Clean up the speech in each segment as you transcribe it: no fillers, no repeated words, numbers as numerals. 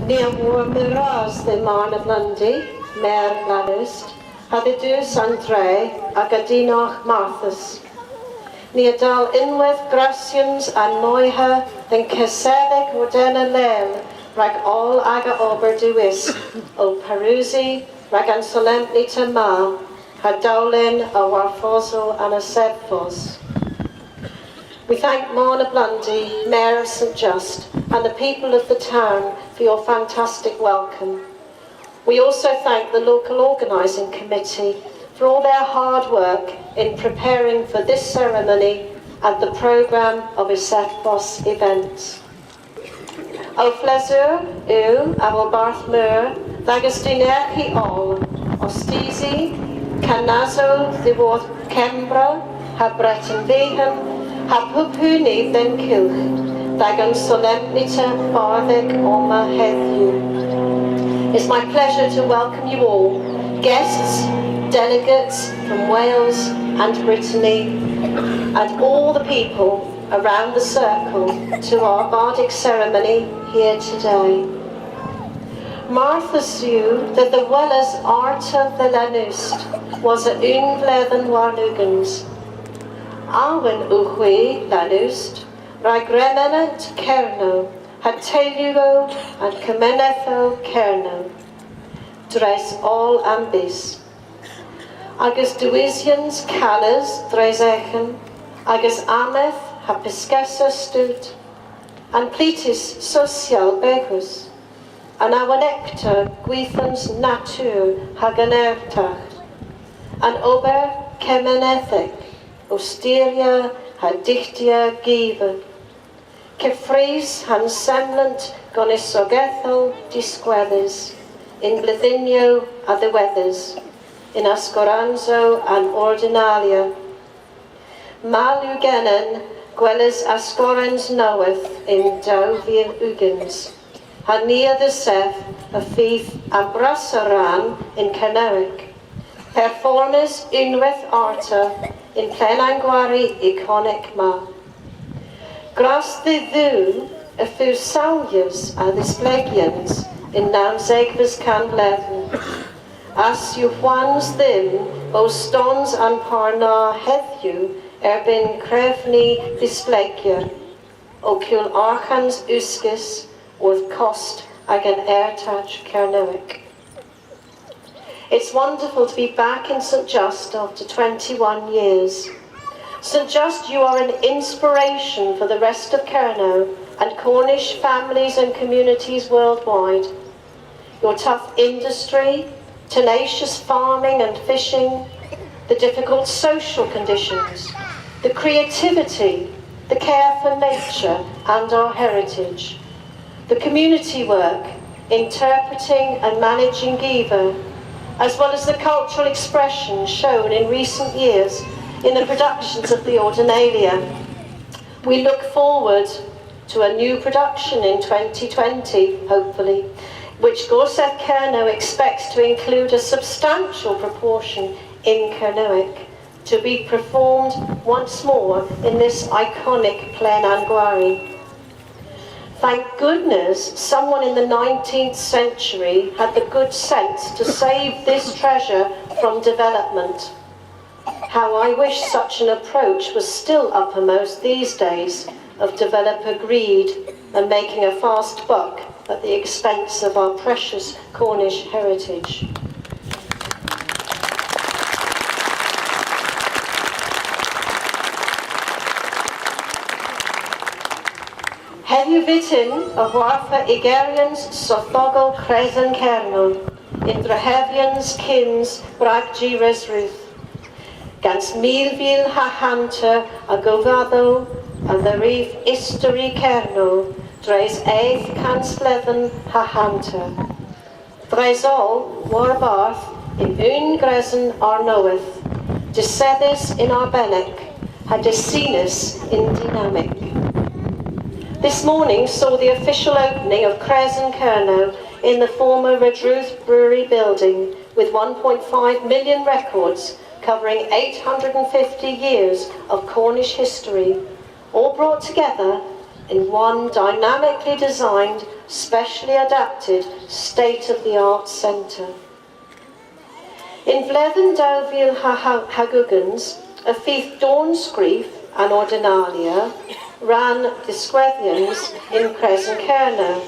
Ni a mor myras the man of Lundy, Mer Lannust, had the dus an dre ag a dinach Marthas. Ni a dal unweth grasians an noiha den cesedig wodena lel rag all aga ober duis o Perusi rag an solemnita ma had dowlin a warfoso and a sedfos. We thank Mona Blundy, Mayor of St Just, and the people of the town for your fantastic welcome. We also thank the local organising committee for all their hard work in preparing for this ceremony and the programme of Eisteddfos events. O pleasure yw a fel barth myr ddagos dinerchi ol o stisi canazo ddiwodd Cembra ha Breton Vehan ha pwpwni den cilch dagon solemnita farthig oma heddiw. It's my pleasure to welcome you all, guests, delegates from Wales and Brittany, and all the people around the circle to our bardic ceremony here today. Martha Sue that the Welles Arta the Lannust was a unvleven warnugans. Awen Uchwe Lannust, rag remenant Cerno, had Teilugo and Comenetho Cerno, dres all ambis. Agus Duisians Callas dres echen, agus Ameth ha Piscessa stut, and Plitis social becus, and awanecta Gwythans natur ha ganertacht, and Ober Kemenethec, Osteria ha dichtia giva, Cefrys han semlant gonisogethol disgweddys, in Blithinio a the weathers, in Ascoranzo and Ordinalia. Malugenen gwelys Ascorans knoweth in Dowvir Ugans, ha near the Seth a fief Abrasaran in Canoic, performers unweth Arta in Plenanguari iconic ma. Gras the ddu a ffyr sawyas a ddisblegians in Namsegfys can bledden, as yw hwans ddim o stons an parna heddiw erbyn crefni ddisblegier, o cwl archans usgus wrth cost ag an airtach Cernoic. It's wonderful to be back in St Just after 21 years. St Just, you are an inspiration for the rest of Cerno and Cornish families and communities worldwide. Your tough industry, tenacious farming and fishing, the difficult social conditions, the creativity, the care for nature and our heritage, the community work, interpreting and managing Giva, as well as the cultural expression shown in recent years in the productions of the Ordinalia. We look forward to a new production in 2020, hopefully, which Gorsedh Ceremony expects to include a substantial proportion in Cernoic, to be performed once more in this iconic Plenanguari. Thank goodness someone in the 19th century had the good sense to save this treasure from development. How I wish such an approach was still uppermost these days of developer greed and making a fast buck at the expense of our precious Cornish heritage. Heddiw fytyn y wartha igerians sothogol cresen Cerno, in dreheflians kins braggi resruth. Gans milfil ha hanta a gofaddo a ddarif isteri Cerno, dres eith cansleddyn ha hanta. Dres ol, war barth, in un gresen ar knoweth, diseddus in Melennek, ha desinus in dynamic. This morning saw the official opening of Cresen Cerno in the former Redruth Brewery building with 1.5 million records covering 850 years of Cornish history, all brought together in one dynamically designed, specially adapted, state-of-the-art centre. In Vleddyn 2000 hagwgans, y fydd dawnsgrif an ordinalia ran disgweddians in Crescent Cerno.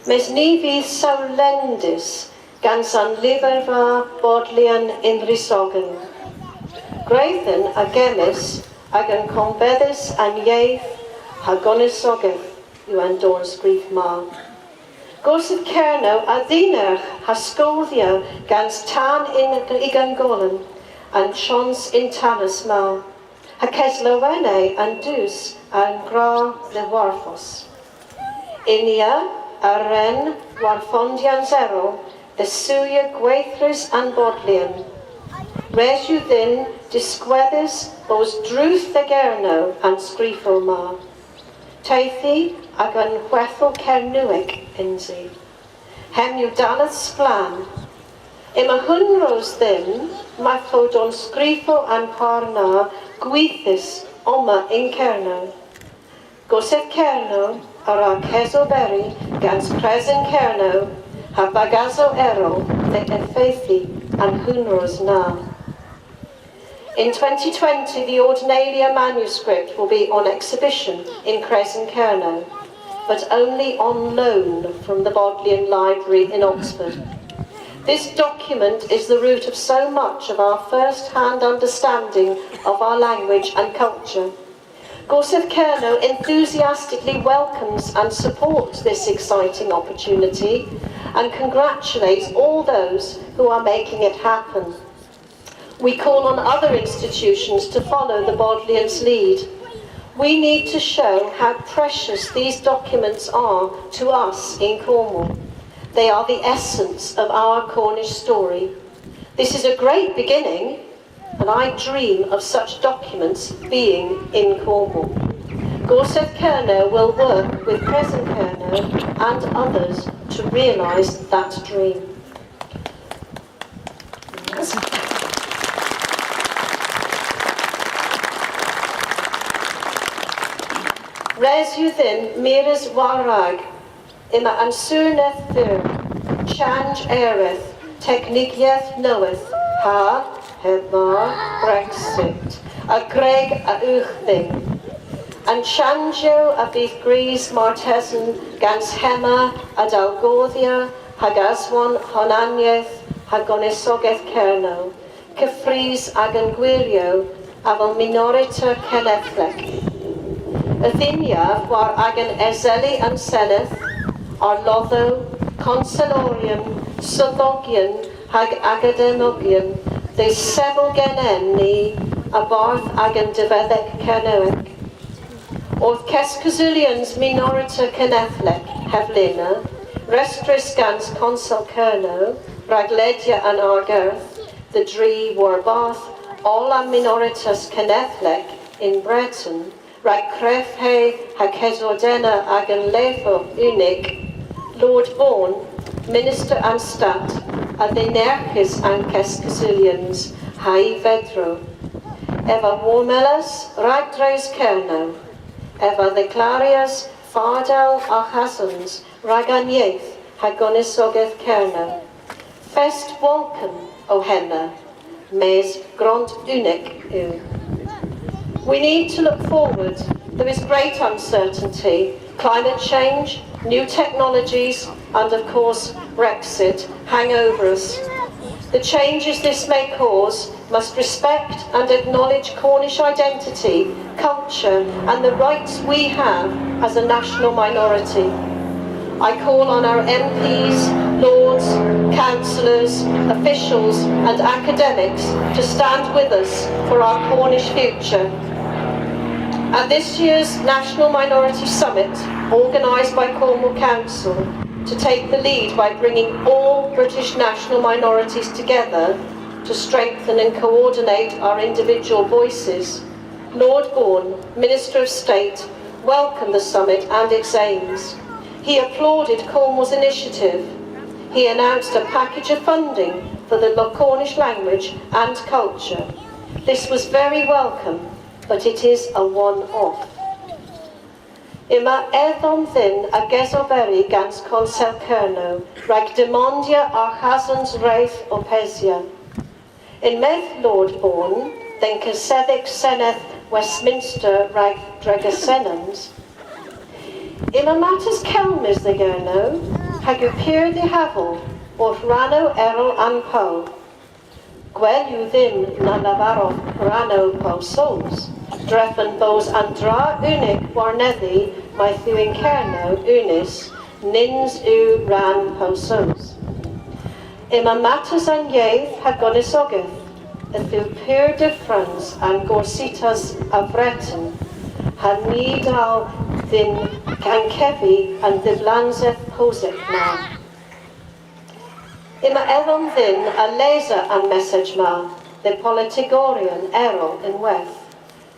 Mes ni fydd sawlendus gan san lyfrfa bodlian in Rhysogan. Greithin a gemis ag yn conbeddus an ieith hagonisogeth yw an dawnsgrif ma. Gorsedh Cerno a ddynach hasgoldio gans tan in Igangolan an sions in Tanas ma. Ha ceslywene an dws an gra le warfos. Inia a ren warfondian zero the suya gweithrys an bodlian. Res yw ddyn disgweddus bos drwth the gerno an sgrifo ma. Teithi ag an chwethol Cernwyg insi. Hem yw dalath sblan. Ima hwnros ddyn mae fod o'n sgrifo an parna gweithus oma in Cerno. Gorsedh Cerno ar a ceso beri gans Crescent Cerno ha bagazo ero le effeithi an hwnros na. In 2020, the Ordinalia manuscript will be on exhibition in Crescent Cerno, but only on loan from the Bodleian Library in Oxford. This document is the root of so much of our first-hand understanding of our language and culture. Gorsedh Cerno enthusiastically welcomes and supports this exciting opportunity and congratulates all those who are making it happen. We call on other institutions to follow the Bodleians' lead. We need to show how precious these documents are to us in Cornwall. They are the essence of our Cornish story. This is a great beginning, and I dream of such documents being in Cornwall. Gorsedh Cerno will work with Crescent Cerno and others to realise that dream. Res yw ddyn miris warag ima an swneth fyr, change ereth, technigiaeth noweth, ha, heba, Brexit, a greg a uchthing. An changio a bydd gris martesan gans hema a dalgoddia, hag aswan honaniaeth, hag onesogeth Cerno, cyffrys ag yn gwirio, a fel minorita cenethlec. Y ddiniaf war ag yn ezeli yn seneth, ar loddo, conselorium, soddogion, hag agademogion, they sefel genen ni, a barth ag yn dyfeddeg Cernoeg. Oedd Cescasulians minorita cenethlec heflina, restris gans Consul Cerno, ragledia an argerth, the dri war bath, all a minoritas cenethlec in Breton, rag crefhe ha cesordena ag yn lefo unig, Lord Vaughan, Minister and Stat, a ddenerchus an Cescasulians, hai vedro. Eva Warmelas, ragdreis Cerno, Eva declarias fardal a chasons, raganiaeth, hagonisogeth Cerno. Fest Walken, o henna, mes grond unig yw. We need to look forward. There is great uncertainty. Climate change, new technologies, and of course Brexit hang over us. The changes this may cause must respect and acknowledge Cornish identity, culture, and the rights we have as a national minority. I call on our MPs, lords, councillors, officials, and academics to stand with us for our Cornish future. At this year's National Minority Summit, organised by Cornwall Council, to take the lead by bringing all British national minorities together to strengthen and coordinate our individual voices, Lord Vaughan, Minister of State, welcomed the summit and its aims. He applauded Cornwall's initiative. He announced a package of funding for the Cornish language and culture. This was very welcome, but it is a one-off. Ima eddom ddyn a gesoberi gans Gorsedh Ceremony, rhaid demondia a chasans reith o Pesia. In meth Lord Born, then Cyseddic Senedd Westminster rhaid Dregasenans. Ima matters Kelmis the Gerno, hag yw pyr di hafel, o'r rano erol an Paul. Gwel yw ddim na lafarodd rano Paul Souls. Dreffen those andra unig warneddi mae thyw'n cerno unis, nins yw ran Paul Souls. Ima matters an ieith hag onisogydd, y yw pyr difference an gorsitas a Breton, ha ni dal ddyn gan cefi an ddiflanseth hosig na. Ima eddom ddyn a laser an message ma, the politigorian erol in weth.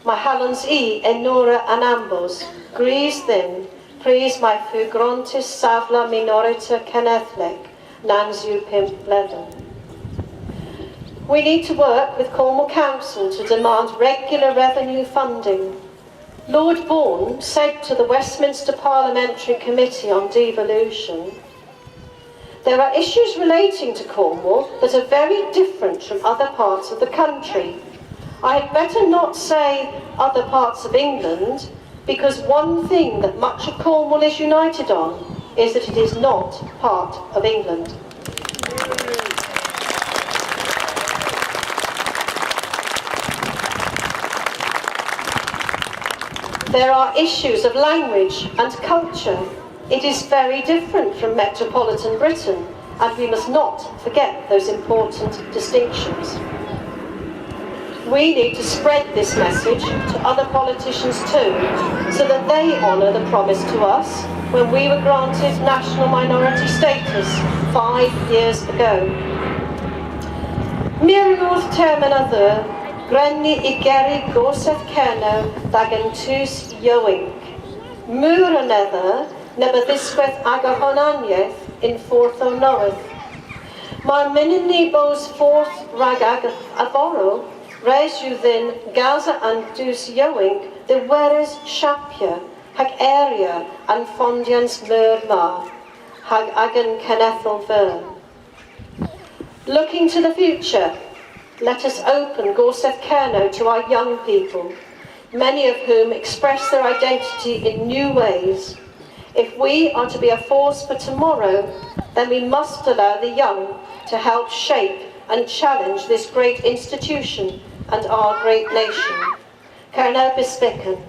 Mae halons I enora an ambos, gris ddyn, pris mae ffw grontis safla minorita cenethleg, nans yw 5 bledden. We need to work with Cornwall Council to demand regular revenue funding. Lord Bourne said to the Westminster Parliamentary Committee on Devolution, there are issues relating to Cornwall that are very different from other parts of the country. I had better not say other parts of England, because one thing that much of Cornwall is united on is that it is not part of England. There are issues of language and culture. It is very different from metropolitan Britain, and we must not forget those important distinctions. We need to spread this message to other politicians too, so that they honour the promise to us when we were granted national minority status 5 years ago. Miriodd termynadr, Grenni I geri Gorsedh Ceremony dagen tus ywing. Mwr anedda, nebyddisgweth ag a honaniaeth in 4th o Nowydd. Mae'r mynd ni bos 4th rag ag a foro, reis yw ddyn Gaza and dus ywing, the weres siapia, hag area and fondians myr ma, hag agan cenethol fyr. Looking to the future, let us open Gorsedh Ceremony to our young people, many of whom express their identity in new ways. If we are to be a force for tomorrow, then we must allow the young to help shape and challenge this great institution and our great nation. Carnel Bispican.